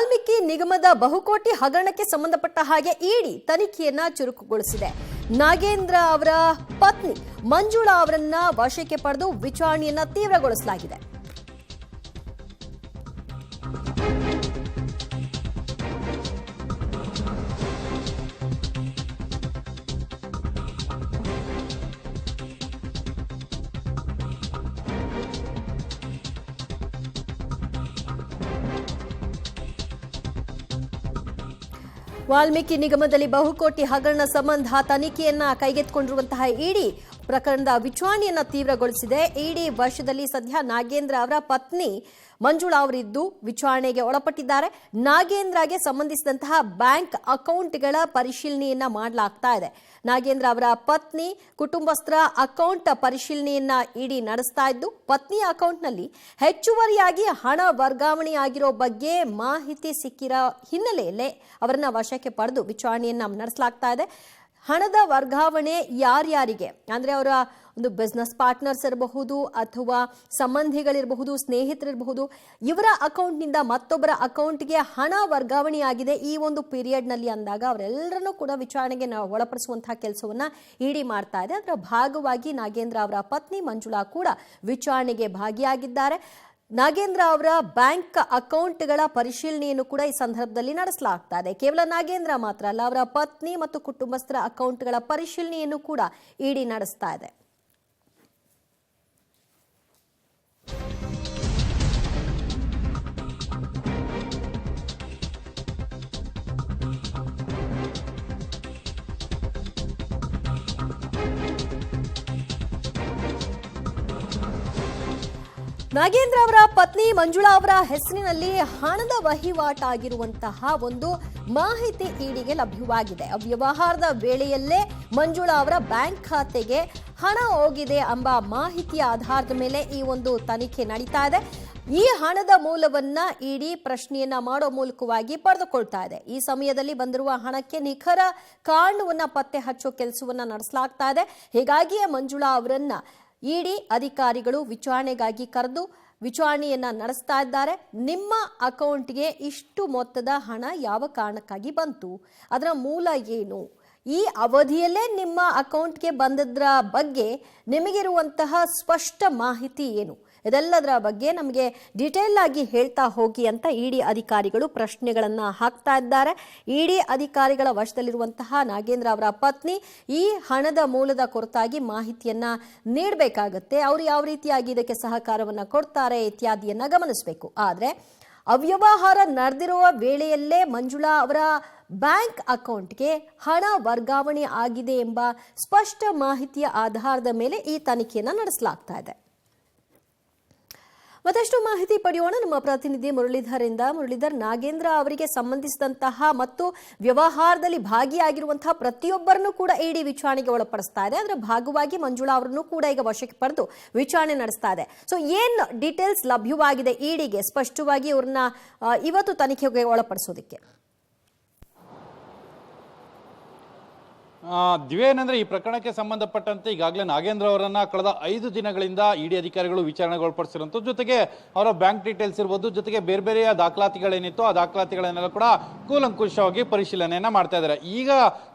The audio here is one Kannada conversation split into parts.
ವಾಲ್ಮೀಕಿ ನಿಗಮದ ಬಹುಕೋಟಿ ಹಗರಣಕ್ಕೆ ಸಂಬಂಧಪಟ್ಟ ಹಾಗೆ ಇಡಿ ತನಿಖೆಯನ್ನ ಚುರುಕುಗೊಳಿಸಿದೆ. ನಾಗೇಂದ್ರ ಅವರ ಪತ್ನಿ ಮಂಜುಳಾ ಅವರನ್ನ ವಶಕ್ಕೆ ಪಡೆದು ವಿಚಾರಣೆಯನ್ನ ತೀವ್ರಗೊಳಿಸಲಾಗಿದೆ. ವಾಲ್ಮೀಕಿ ನಿಗಮದಲ್ಲಿ ಬಹುಕೋಟಿ ಹಗರಣ ಸಂಬಂಧ ತನಿಖೆಯನ್ನ ಕೈಗೆತ್ತಿಕೊಂಡಿರುವಂತಹ ಇಡಿ ಪ್ರಕರಣದ ವಿಚಾರಣೆಯನ್ನ ತೀವ್ರಗೊಳಿಸಿದೆ. ಇಡಿ ವಶದಲ್ಲಿ ಸದ್ಯ ನಾಗೇಂದ್ರ ಅವರ ಪತ್ನಿ ಮಂಜುಳಾ ಅವರಿದ್ದು ವಿಚಾರಣೆಗೆ ಒಳಪಟ್ಟಿದ್ದಾರೆ. ನಾಗೇಂದ್ರಗೆ ಸಂಬಂಧಿಸಿದಂತಹ ಬ್ಯಾಂಕ್ ಅಕೌಂಟ್ಗಳ ಪರಿಶೀಲನೆಯನ್ನ ಮಾಡಲಾಗ್ತಾ ಇದೆ. ನಾಗೇಂದ್ರ ಅವರ ಪತ್ನಿ ಕುಟುಂಬಸ್ಥರ ಅಕೌಂಟ್ ಪರಿಶೀಲನೆಯನ್ನ ಇಡಿ ನಡೆಸ್ತಾ ಇದ್ದು, ಪತ್ನಿಯ ಅಕೌಂಟ್ನಲ್ಲಿ ಹೆಚ್ಚುವರಿಯಾಗಿ ಹಣ ವರ್ಗಾವಣೆಯಾಗಿರೋ ಬಗ್ಗೆ ಮಾಹಿತಿ ಸಿಕ್ಕಿರೋ ಹಿನ್ನೆಲೆಯಲ್ಲೇ ಅವರನ್ನ ವಶಕ್ಕೆ ಪಡೆದು ವಿಚಾರಣೆಯನ್ನ ನಡೆಸಲಾಗ್ತಾ ಇದೆ. ಹಣದ ವರ್ಗಾವಣೆ ಯಾರ್ಯಾರಿಗೆ ಅಂದ್ರೆ ಅವರ ಒಂದು ಬಿಸ್ನೆಸ್ ಪಾರ್ಟ್ನರ್ಸ್ ಇರಬಹುದು ಅಥವಾ ಸಂಬಂಧಿಗಳಿರಬಹುದು, ಸ್ನೇಹಿತರಿರಬಹುದು, ಇವರ ಅಕೌಂಟ್ನಿಂದ ಮತ್ತೊಬ್ಬರ ಅಕೌಂಟ್ಗೆ ಹಣ ವರ್ಗಾವಣೆಯಾಗಿದೆ ಈ ಒಂದು ಪೀರಿಯಡ್ನಲ್ಲಿ ಅಂದಾಗ ಅವರೆಲ್ಲರನ್ನೂ ಕೂಡ ವಿಚಾರಣೆಗೆ ಒಳಪಡಿಸುವಂತಹ ಕೆಲಸವನ್ನ ಇಡಿ ಮಾಡ್ತಾ ಇದೆ. ಅದರ ಭಾಗವಾಗಿ ನಾಗೇಂದ್ರ ಅವರ ಪತ್ನಿ ಮಂಜುಳಾ ಕೂಡ ವಿಚಾರಣೆಗೆ ಭಾಗಿಯಾಗಿದ್ದಾರೆ. ನಾಗೇಂದ್ರ ಅವರ ಬ್ಯಾಂಕ್ ಅಕೌಂಟ್ಗಳ ಪರಿಶೀಲನೆಯನ್ನು ಕೂಡ ಈ ಸಂದರ್ಭದಲ್ಲಿ ನಡೆಸಲಾಗ್ತಾ ಇದೆ. ಕೇವಲ ನಾಗೇಂದ್ರ ಮಾತ್ರ ಅಲ್ಲ, ಅವರ ಪತ್ನಿ ಮತ್ತು ಕುಟುಂಬಸ್ಥರ ಅಕೌಂಟ್ಗಳ ಪರಿಶೀಲನೆಯನ್ನು ಕೂಡ ಇಡಿ ನಡೆಸ್ತಾ ಇದೆ. ನಾಗೇಂದ್ರ ಅವರ ಪತ್ನಿ ಮಂಜುಳಾ ಅವರ ಹೆಸರಿನಲ್ಲಿ ಹಣದ ವಹಿವಾಟಾಗಿರುವಂತಹ ಒಂದು ಮಾಹಿತಿ ಇಡಿಗೆ ಲಭ್ಯವಾಗಿದೆ. ಅವ್ಯವಹಾರದ ವೇಳೆಯಲ್ಲೇ ಮಂಜುಳಾ ಅವರ ಬ್ಯಾಂಕ್ ಖಾತೆಗೆ ಹಣ ಹೋಗಿದೆ ಎಂಬ ಮಾಹಿತಿಯ ಆಧಾರದ ಮೇಲೆ ಈ ಒಂದು ತನಿಖೆ ನಡೀತಾ ಇದೆ. ಈ ಹಣದ ಮೂಲವನ್ನ ಇಡಿ ಪ್ರಶ್ನೆಯನ್ನ ಮಾಡೋ ಮೂಲಕವಾಗಿ ಪಡೆದುಕೊಳ್ತಾ ಇದೆ. ಈ ಸಮಯದಲ್ಲಿ ಬಂದಿರುವ ಹಣಕ್ಕೆ ನಿಖರ ಕಾರಣವನ್ನ ಪತ್ತೆ ಹಚ್ಚೋ ಕೆಲಸವನ್ನ ನಡೆಸಲಾಗ್ತಾ ಇದೆ. ಹೀಗಾಗಿಯೇ ಮಂಜುಳಾ ಅವರನ್ನ ಇಡಿ ಅಧಿಕಾರಿಗಳು ವಿಚಾರಣೆಗಾಗಿ ಕರೆದು ವಿಚಾರಣೆಯನ್ನ ನಡೆಸ್ತಾ ಇದ್ದಾರೆ. ನಿಮ್ಮ ಅಕೌಂಟ್ಗೆ ಇಷ್ಟು ಮೊತ್ತದ ಹಣ ಯಾವ ಕಾರಣಕ್ಕಾಗಿ ಬಂತು, ಅದರ ಮೂಲ ಏನು, ಈ ಅವಧಿಯಲ್ಲೇ ನಿಮ್ಮ ಅಕೌಂಟ್ಗೆ ಬಂದದ್ರ ಬಗ್ಗೆ ನಿಮಗಿರುವಂತಹ ಸ್ಪಷ್ಟ ಮಾಹಿತಿ ಏನು, ಇದೆಲ್ಲದರ ಬಗ್ಗೆ ನಮಗೆ ಡಿಟೇಲ್ ಆಗಿ ಹೇಳ್ತಾ ಹೋಗಿ ಅಂತ ಇಡಿ ಅಧಿಕಾರಿಗಳು ಪ್ರಶ್ನೆಗಳನ್ನ ಹಾಕ್ತಾ ಇದ್ದಾರೆ. ಇಡಿ ಅಧಿಕಾರಿಗಳ ವಶದಲ್ಲಿರುವಂತಹ ನಾಗೇಂದ್ರ ಅವರ ಪತ್ನಿ ಈ ಹಣದ ಮೂಲದ ಕುರಿತಾಗಿ ಮಾಹಿತಿಯನ್ನ ನೀಡಬೇಕಾಗತ್ತೆ. ಅವರು ಯಾವ ರೀತಿಯಾಗಿ ಇದಕ್ಕೆ ಸಹಕಾರವನ್ನ ಕೊಡ್ತಾರೆ ಇತ್ಯಾದಿಯನ್ನ ಗಮನಿಸಬೇಕು. ಆದ್ರೆ ಅವ್ಯವಹಾರ ನಡೆದಿರುವ ವೇಳೆಯಲ್ಲೇ ಮಂಜುಳಾ ಅವರ ಬ್ಯಾಂಕ್ ಅಕೌಂಟ್ಗೆ ಹಣ ವರ್ಗಾವಣೆ ಆಗಿದೆ ಎಂಬ ಸ್ಪಷ್ಟ ಮಾಹಿತಿಯ ಆಧಾರದ ಮೇಲೆ ಈ ತನಿಖೆಯನ್ನ ನಡೆಸಲಾಗ್ತಾ ಇದೆ. ಮತ್ತಷ್ಟು ಮಾಹಿತಿ ಪಡೆಯೋಣ ನಮ್ಮ ಪ್ರತಿನಿಧಿ ಮುರಳೀಧರ್, ನಾಗೇಂದ್ರ ಅವರಿಗೆ ಸಂಬಂಧಿಸಿದಂತಹ ಮತ್ತು ವ್ಯವಹಾರದಲ್ಲಿ ಭಾಗಿಯಾಗಿರುವಂತಹ ಪ್ರತಿಯೊಬ್ಬರನ್ನು ಕೂಡ ಇಡಿ ವಿಚಾರಣೆಗೆ ಒಳಪಡಿಸ್ತಾ ಇದೆ. ಅದರ ಭಾಗವಾಗಿ ಮಂಜುಳಾ ಅವರನ್ನು ಕೂಡ ಈಗ ವಶಕ್ಕೆ ಪಡೆದು ವಿಚಾರಣೆ ನಡೆಸ್ತಾ ಇದೆ. ಸೊ ಏನ್ ಡೀಟೇಲ್ಸ್ ಲಭ್ಯವಾಗಿದೆ ಇಡಿಗೆ ಸ್ಪಷ್ಟವಾಗಿ ಅವ್ರನ್ನ ಇವತ್ತು ತನಿಖೆಗೆ ಒಳಪಡಿಸೋದಕ್ಕೆ? ದಿವ್ಯೇನಂದ್ರೆ ಈ ಪ್ರಕರಣಕ್ಕೆ ಸಂಬಂಧಪಟ್ಟಂತೆ ಈಗಾಗಲೇ ನಾಗೇಂದ್ರ ಅವರನ್ನ ಕಳೆದ 5 ದಿನಗಳಿಂದ ಇಡಿ ಅಧಿಕಾರಿಗಳು ವಿಚಾರಣೆಗೆ ಒಳಪಡಿಸಿರುವಂತ, ಜೊತೆಗೆ ಅವರ ಬ್ಯಾಂಕ್ ಡೀಟೇಲ್ಸ್ ಇರ್ಬೋದು, ಜೊತೆಗೆ ಬೇರೆ ಬೇರೆಯ ದಾಖಲಾತಿಗಳೇನಿತ್ತು ಆ ದಾಖಲಾತಿಗಳನ್ನೆಲ್ಲ ಕೂಡ ಕೂಲಂಕುಷವಾಗಿ ಪರಿಶೀಲನೆಯನ್ನ ಮಾಡ್ತಾ ಇದ್ದಾರೆ. ಈಗ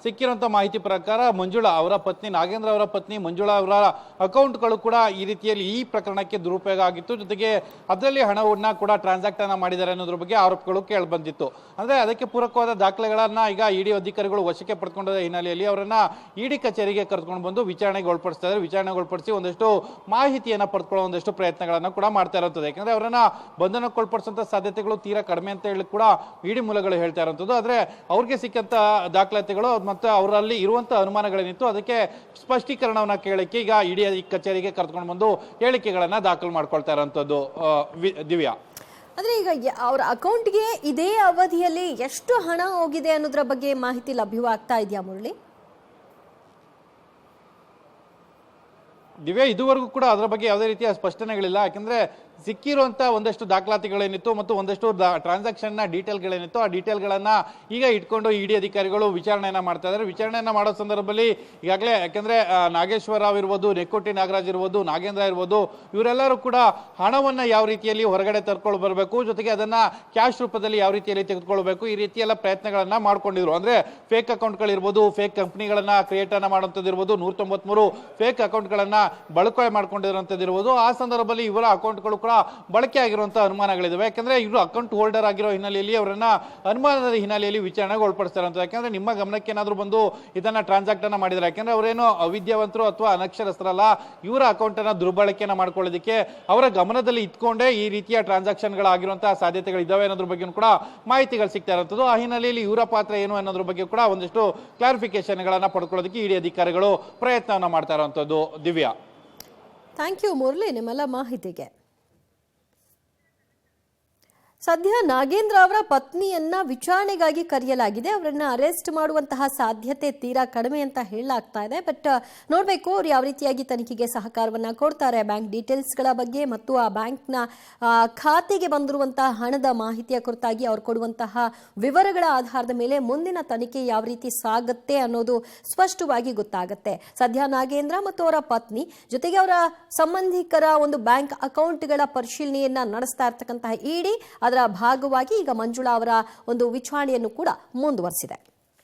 ಸಿಕ್ಕಿರುವಂತ ಮಾಹಿತಿ ಪ್ರಕಾರ ಮಂಜುಳಾ ಅವರ ಪತ್ನಿ, ನಾಗೇಂದ್ರ ಅವರ ಪತ್ನಿ ಮಂಜುಳಾ ಅವರ ಅಕೌಂಟ್ಗಳು ಕೂಡ ಈ ರೀತಿಯಲ್ಲಿ ಈ ಪ್ರಕರಣಕ್ಕೆ ದುರುಪಯೋಗ ಆಗಿತ್ತು. ಜೊತೆಗೆ ಅದರಲ್ಲಿ ಹಣವನ್ನ ಕೂಡ ಟ್ರಾನ್ಸಾಕ್ಟ್ ಅನ್ನ ಮಾಡಿದ್ದಾರೆ ಅನ್ನೋದ್ರ ಬಗ್ಗೆ ಆರೋಪಗಳು ಕೇಳಿ ಬಂದಿತ್ತು. ಅಂದ್ರೆ ಅದಕ್ಕೆ ಪೂರಕವಾದ ದಾಖಲೆಗಳನ್ನ ಈಗ ಇಡಿ ಅಧಿಕಾರಿಗಳು ವಶಕ್ಕೆ ಪಡೆದುಕೊಂಡ ಹಿನ್ನೆಲೆಯಲ್ಲಿ ಅವರನ್ನ ಇಡಿ ಕಚೇರಿಗೆ ಕರೆದುಕೊಂಡು ಬಂದು ವಿಚಾರಣೆಗೆ ಒಳಪಡಿಸ್ತಾ ಇದ್ದಾರೆ. ವಿಚಾರಣೆಗೆ ಒಳಪಡಿಸಿ ಒಂದಷ್ಟು ಮಾಹಿತಿಯನ್ನ ಪಡೆದುಕೊಳ್ಳೋ ಒಂದಷ್ಟು ಪ್ರಯತ್ನಗಳನ್ನ ಕೂಡ ಮಾಡ್ತಾ ಇರುತ್ತದೆ. ಯಾಕಂದ್ರೆ ಅವರನ್ನ ಬಂಧನಕ್ಕೆ ಒಳಪಡಿಸುವಂತ ಸಾಧ್ಯತೆಗಳು ತೀರಾ ಕಡಿಮೆ ಅಂತ ಹೇಳಿ ಕೂಡ ಇಡಿ ಮೂಲಗಳು ಹೇಳ್ತಾ ಇರುವಂತದ್ದು. ಆದ್ರೆ ಅವ್ರಿಗೆ ಸಿಕ್ಕಂತ ದಾಖಲಾತಿಗಳು ಮತ್ತೆ ಅವರಲ್ಲಿ ಇರುವಂತ ಅನುಮಾನಗಳೇನಿತ್ತು ಅದಕ್ಕೆ ಸ್ಪಷ್ಟೀಕರಣವನ್ನ ಕೇಳಕ್ಕೆ ಈಗ ಇಡಿ ಕಚೇರಿಗೆ ಕರೆದುಕೊಂಡು ಬಂದು ಹೇಳಿಕೆಗಳನ್ನ ದಾಖಲು ಮಾಡ್ಕೊಳ್ತಾ ಇರುವಂತದ್ದು. ದಿವ್ಯಾ, ಅಂದ್ರೆ ಈಗ ಅವರ ಅಕೌಂಟ್ಗೆ ಇದೇ ಅವಧಿಯಲ್ಲಿ ಎಷ್ಟು ಹಣ ಹೋಗಿದೆ ಅನ್ನೋದ್ರ ಬಗ್ಗೆ ಮಾಹಿತಿ ಲಭ್ಯವಾಗ್ತಾ ಇದೆಯಾ ಮುರಳಿ? ದಿವ್ಯಾ, ಇದುವರೆಗೂ ಕೂಡ ಅದರ ಬಗ್ಗೆ ಯಾವುದೇ ರೀತಿಯ ಸ್ಪಷ್ಟನೆಗಳಿಲ್ಲ. ಯಾಕಂದ್ರೆ ಸಿಕ್ಕಿರುವಂತ ಒಂದಷ್ಟು ದಾಖಲಾತಿಗಳೇನಿತ್ತು ಮತ್ತು ಒಂದಷ್ಟು ಟ್ರಾನ್ಸಾಕ್ಷನ್ ನ ಡೀಟೇಲ್ಗಳೇನಿತ್ತು ಆ ಡೀಟೇಲ್ಗಳನ್ನ ಈಗ ಇಟ್ಕೊಂಡು ಇಡಿ ಅಧಿಕಾರಿಗಳು ವಿಚಾರಣೆಯನ್ನ ಮಾಡ್ತಾ ಇದ್ದಾರೆ. ವಿಚಾರಣೆಯನ್ನ ಮಾಡೋ ಸಂದರ್ಭದಲ್ಲಿ ಈಗಾಗಲೇ ಯಾಕಂದ್ರೆ ನಾಗೇಶ್ವರ ರಾವ್ ಇರ್ಬೋದು, ನೆಕ್ಕೋಟಿ ನಾಗರಾಜ್ ಇರ್ಬೋದು, ನಾಗೇಂದ್ರ ಇರ್ಬೋದು, ಇವರೆಲ್ಲರೂ ಕೂಡ ಹಣವನ್ನ ಯಾವ ರೀತಿಯಲ್ಲಿ ಹೊರಗಡೆ ತರ್ಕೊಂಡು ಬರಬೇಕು, ಜೊತೆಗೆ ಅದನ್ನ ಕ್ಯಾಶ್ ರೂಪದಲ್ಲಿ ಯಾವ ರೀತಿಯಲ್ಲಿ ತೆಗೆದುಕೊಳ್ಬೇಕು, ಈ ರೀತಿ ಎಲ್ಲ ಪ್ರಯತ್ನಗಳನ್ನ ಮಾಡ್ಕೊಂಡಿದ್ರು. ಅಂದ್ರೆ ಫೇಕ್ ಅಕೌಂಟ್ಗಳಿರ್ಬೋದು, ಫೇಕ್ ಕಂಪನಿಗಳನ್ನ ಕ್ರಿಯೇಟ್ ಅನ್ನ ಮಾಡುವಂಥದ್ದು ಇರ್ಬೋದು, 193 ಫೇಕ್ ಅಕೌಂಟ್ಗಳನ್ನ ಬಳಕೆ ಮಾಡ್ಕೊಂಡಿರುವಂಥದ್ದು ಇರ್ಬೋದು. ಆ ಸಂದರ್ಭದಲ್ಲಿ ಇವರ ಅಕೌಂಟ್ಗಳು ಕೂಡ ಬಳಕೆ ಆಗಿರುವಂತಹ ಅನುಮಾನಗಳಿದಾವೆ. ಯಾಕಂದ್ರೆ ಇವರು ಅಕೌಂಟ್ ಹೋಲ್ಡರ್ ಆಗಿರೋ ಹಿನ್ನೆಲೆಯಲ್ಲಿ ಅವರನ್ನ ಅನುಮಾನದ ಹಿನ್ನೆಲೆಯಲ್ಲಿ ವಿಚಾರಣೆಗೆ ಒಳಪಡಿಸ್ತಾರೆ ಅಂತ. ಯಾಕಂದ್ರೆ ನಿಮ್ಮ ಗಮನಕ್ಕೆ ಏನಾದ್ರು ಬಂದು ಇದನ್ನ ಟ್ರಾನ್ಸಾಕ್ಟ್ ಅನ್ನ ಮಾಡಿದ್ರೆ, ಯಾಕಂದ್ರೆ ಅವರೇನೋ ಅವಿದ್ಯಾವಂತರು ಅಥವಾ ಅನಕ್ಷರಸ್ಥರಲ್ಲ, ಇವರ ಅಕೌಂಟ್ ಅನ್ನ ದುರ್ಬಳಕೆಯನ್ನ ಮಾಡ್ಕೊಳ್ಳೋದಕ್ಕೆ ಅವರ ಗಮನದಲ್ಲಿ ಇಟ್ಕೊಂಡೇ ಈ ರೀತಿಯ ಟ್ರಾನ್ಸಾಕ್ಷನ್ ಗಳಾಗಿರುವಂತಹ ಸಾಧ್ಯತೆಗಳಿದ್ದಾವೆ ಅನ್ನೋದ್ರ ಬಗ್ಗೆ ಕೂಡ ಮಾಹಿತಿಗಳು ಸಿಗ್ತಾ ಇರುವಂತದ್ದು. ಆ ಹಿನ್ನೆಲೆಯಲ್ಲಿ ಇವರ ಪಾತ್ರ ಏನು ಅನ್ನೋದ್ರ ಬಗ್ಗೆ ಕೂಡ ಒಂದಿಷ್ಟು ಕ್ಲಾರಿಫಿಕೇಶನ್ ಗಳನ್ನ ಪಡ್ಕೊಳ್ಳೋದಕ್ಕೆ ಇಡಿ ಅಧಿಕಾರಿಗಳು ಪ್ರಯತ್ನವನ್ನ ಮಾಡ್ತಾ ಇರುವಂತದ್ದು. ದಿವ್ಯಾ, ಥ್ಯಾಂಕ್ ಯು ಮುರಳಿ ನಿಮ್ಮೆಲ್ಲ ಮಾಹಿತಿಗೆ. ಸದ್ಯ ನಾಗೇಂದ್ರ ಅವರ ಪತ್ನಿಯನ್ನ ವಿಚಾರಣೆಗಾಗಿ ಕರೆಯಲಾಗಿದೆ. ಅವರನ್ನ ಅರೆಸ್ಟ್ ಮಾಡುವಂತಹ ಸಾಧ್ಯತೆ ತೀರಾ ಕಡಿಮೆ ಅಂತ ಹೇಳಲಾಗ್ತಾ ಇದೆ. ಬಟ್ ನೋಡಬೇಕು ಅವ್ರು ಯಾವ ರೀತಿಯಾಗಿ ತನಿಖೆಗೆ ಸಹಕಾರವನ್ನ ಕೊಡ್ತಾರೆ. ಬ್ಯಾಂಕ್ ಡೀಟೇಲ್ಸ್ಗಳ ಬಗ್ಗೆ ಮತ್ತು ಆ ಬ್ಯಾಂಕ್ನ ಖಾತೆಗೆ ಬಂದಿರುವಂತಹ ಹಣದ ಮಾಹಿತಿಯ ಕುರಿತಾಗಿ ಅವ್ರು ಕೊಡುವಂತಹ ವಿವರಗಳ ಆಧಾರದ ಮೇಲೆ ಮುಂದಿನ ತನಿಖೆ ಯಾವ ರೀತಿ ಸಾಗುತ್ತೆ ಅನ್ನೋದು ಸ್ಪಷ್ಟವಾಗಿ ಗೊತ್ತಾಗುತ್ತೆ. ಸದ್ಯ ನಾಗೇಂದ್ರ ಮತ್ತು ಅವರ ಪತ್ನಿ ಜೊತೆಗೆ ಅವರ ಸಂಬಂಧಿಕರ ಒಂದು ಬ್ಯಾಂಕ್ ಅಕೌಂಟ್ಗಳ ಪರಿಶೀಲನೆಯನ್ನ ನಡೆಸ್ತಾ ಇರ್ತಕ್ಕಂತಹ ಇಡಿ ಅದರ ಭಾಗವಾಗಿ ಈಗ ಮಂಜುಳಾ ಅವರ ಒಂದು ವಿಚಾರಣೆಯನ್ನು ಕೂಡ ಮುಂದುವರಿಸಿದೆ.